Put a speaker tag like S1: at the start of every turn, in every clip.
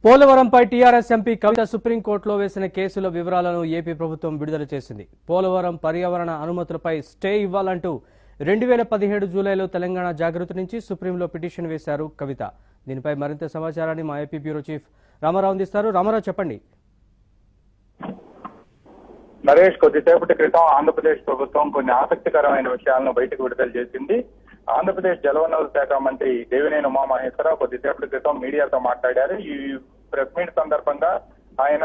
S1: పోలవరంపై TRS MP కవిత సుప్రీంకోర్టులో వేసిన కేసుల వివరాలను ఏపీ ప్రభుత్వం విడుదల చేసింది. పోలవరం పర్యావరణ అనుమతులపై స్టే ఇవ్వాలంటూ 2017 జూలైలో తెలంగాణ జాగృతి నుంచి సుప్రీంలో పిటిషన్ వేశారు కవిత. దీనిపై మరింత సమాచారాన్ని మా ఏపీ బ్యూరో చీఫ్ రామారావు అందిస్తారు. రామారావు, చెప్పండి.
S2: నరేష్, కొద్దిసేపటి క్రితం ఆంధ్రప్రదేశ్ ప్రభుత్వం కొన్ని ఆసక్తికరమైన విషయాలను బయటకు విడుదల చేసింది. ఆంధ్రప్రదేశ్ జలవనరుల శాఖ మంత్రి దేవినేని ఉమామహేశ్వరరావు కొద్దిసేపటి క్రితం మీడియాతో మాట్లాడారు. ఈ ప్రెస్ మీట్ సందర్భంగా ఆయన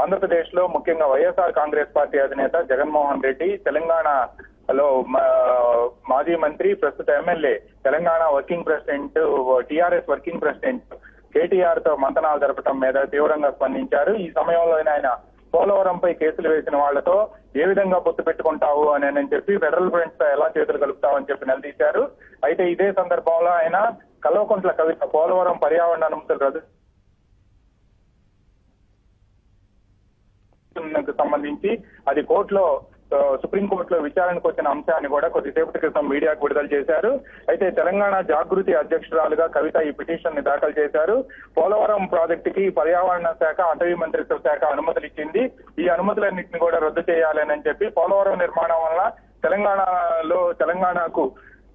S2: ఆంధ్రప్రదేశ్ లో ముఖ్యంగా వైఎస్ఆర్ కాంగ్రెస్ పార్టీ అధినేత జగన్మోహన్ రెడ్డి, తెలంగాణలో మాజీ మంత్రి, ప్రస్తుత MLA, Telangana working president, TRS working president KTR తో మంతనాలు జరపడం మీద తీవ్రంగా స్పందించారు. ఈ సమయంలో ఆయన పోలవరంపై కేసులు వేసిన వాళ్లతో ఏ విధంగా పొత్తు పెట్టుకుంటావు అని చెప్పి ఫెడరల్ ఫ్రంట్ తో ఎలా చేతులు కలుపుతావని చెప్పి నిలదీశారు. అయితే ఇదే సందర్భంలో ఆయన కల్వకుంట్ల కవిత పోలవరం పర్యావరణ అనుమతులు రద్దు సంబంధించి అది కోర్టులో సుప్రీంకోర్టులో విచారణకు వచ్చిన అంశాన్ని కూడా కొద్దిసేపటి క్రితం మీడియాకు విడుదల చేశారు. అయితే తెలంగాణ జాగృతి అధ్యక్షురాలుగా కవిత ఈ పిటిషన్ ని దాఖలు చేశారు. పోలవరం ప్రాజెక్టుకి పర్యావరణ శాఖ, అటవీ మంత్రిత్వ శాఖ అనుమతులు ఇచ్చింది. ఈ అనుమతులన్నింటినీ కూడా రద్దు చేయాలని చెప్పి పోలవరం నిర్మాణం వల్ల తెలంగాణకు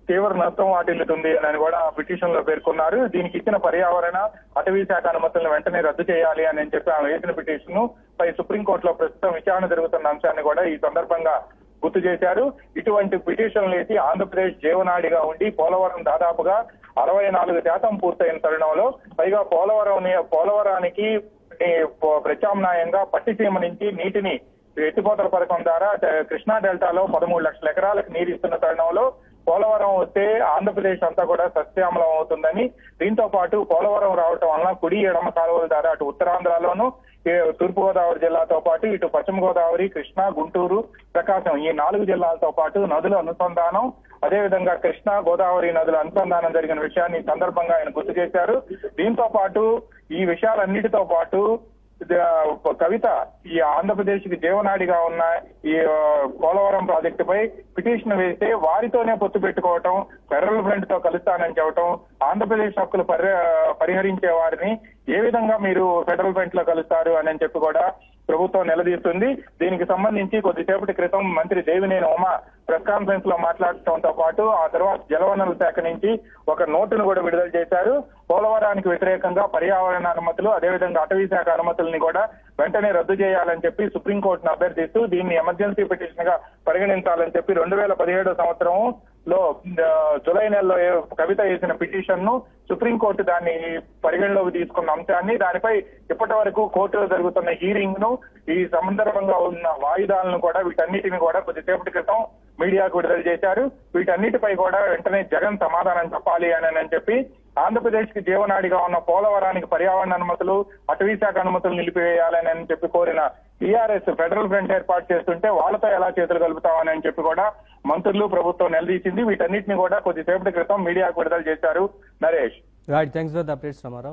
S2: తీవ్ర నష్టం వాటిల్లుతుంది అని కూడా పిటిషన్ లో పేర్కొన్నారు. దీనికి ఇచ్చిన పర్యావరణ, అటవీ శాఖ అనుమతులను వెంటనే రద్దు చేయాలి అని చెప్పి ఆమె వేసిన పిటిషన్ పై సుప్రీంకోర్టులో ప్రస్తుతం విచారణ జరుగుతున్న అంశాన్ని కూడా ఈ సందర్భంగా గుర్తు చేశారు. ఇటువంటి పిటిషన్లు వేసి ఆంధ్రప్రదేశ్ జీవనాడిగా ఉండి పోలవరం దాదాపుగా 64% పూర్తయిన తరుణంలో పైగా పోలవరానికి ప్రత్యామ్నాయంగా పట్టిసీమ నుంచి నీటిని ఎత్తిపోతల పథకం ద్వారా కృష్ణా డెల్టాలో 13 లక్షల ఎకరాలకు నీరు ఇస్తున్న తరుణంలో పోలవరం వస్తే ఆంధ్రప్రదేశ్ అంతా కూడా సస్యామలం అవుతుందని, దీంతో పాటు పోలవరం రావటం వలన కుడి ఎడమ కాలువల ద్వారా అటు ఉత్తరాంధ్రలోను, తూర్పు గోదావరి జిల్లాతో పాటు ఇటు పశ్చిమ గోదావరి, కృష్ణా, గుంటూరు, ప్రకాశం ఈ 4 జిల్లాలతో పాటు నదుల అనుసంధానం, అదేవిధంగా కృష్ణా, గోదావరి నదుల అనుసంధానం జరిగిన విషయాన్ని సందర్భంగా ఆయన గుర్తు చేశారు. దీంతో పాటు ఈ విషయాలన్నిటితో పాటు కవిత ఈ ఆంధ్రప్రదేశ్ కి జీవనాడిగా ఉన్న ఈ పోలవరం ప్రాజెక్టుపై పిటిషన్ వేస్తే వారితోనే పొత్తు పెట్టుకోవటం, ఫెడరల్ ఫ్రంట్ తో కలుస్తానని చెప్పటం, ఆంధ్రప్రదేశ్ హక్కులు పరిహరించే వారిని ఏ విధంగా మీరు ఫెడరల్ ఫ్రంట్ లో కలుస్తారు అని చెప్పి కూడా ప్రభుత్వం నిలదీస్తుంది. దీనికి సంబంధించి కొద్దిసేపటి క్రితం మంత్రి దేవినేని ఉమా ప్రెస్ కాన్ఫరెన్స్ లో మాట్లాడటంతో పాటు ఆ తర్వాత జలవనరుల శాఖ నుంచి ఒక నోటును కూడా విడుదల చేశారు. పోలవరానికి వ్యతిరేకంగా పర్యావరణ అనుమతులు, అదేవిధంగా అటవీ శాఖ అనుమతుల్ని కూడా వెంటనే రద్దు చేయాలని చెప్పి సుప్రీంకోర్టును అభ్యర్థిస్తూ దీన్ని ఎమర్జెన్సీ పిటిషన్ గా పరిగణించాలని చెప్పి 2017 సంవత్సరంలో జులై నెలలో కవిత వేసిన పిటిషన్ ను సుప్రీంకోర్టు దాన్ని పరిగణలోకి తీసుకున్న అంశాన్ని, దానిపై ఇప్పటి వరకు కోర్టులో జరుగుతున్న హీరింగ్ ను, ఈ సందర్భంగా ఉన్న వాయిదాలను కూడా వీటన్నిటిని కూడా కొద్దిసేపటి క్రితం మీడియాకు విడుదల చేశారు. వీటన్నిటిపై కూడా వెంటనే జగన్ సమాధానం చెప్పాలి అని చెప్పి ఆంధ్రప్రదేశ్ కి జీవనాడిగా ఉన్న పోలవరానికి పర్యావరణ అనుమతులు, అటవీ శాఖ అనుమతులు నిలిపివేయాలని చెప్పి కోరిన టీఆర్ఎస్ ఫెడరల్ ఫ్రంట్ ఏర్పాటు చేస్తుంటే వాళ్ళతో ఎలా చేతులు కలుపుతామని చెప్పి కూడా మంత్రులు, ప్రభుత్వం నిలదీసింది. వీటన్నిటిని కూడా కొద్దిసేపటి క్రితం మీడియాకు విడుదల చేశారు. Naresh,
S1: right, thanks for the updates Ramarao.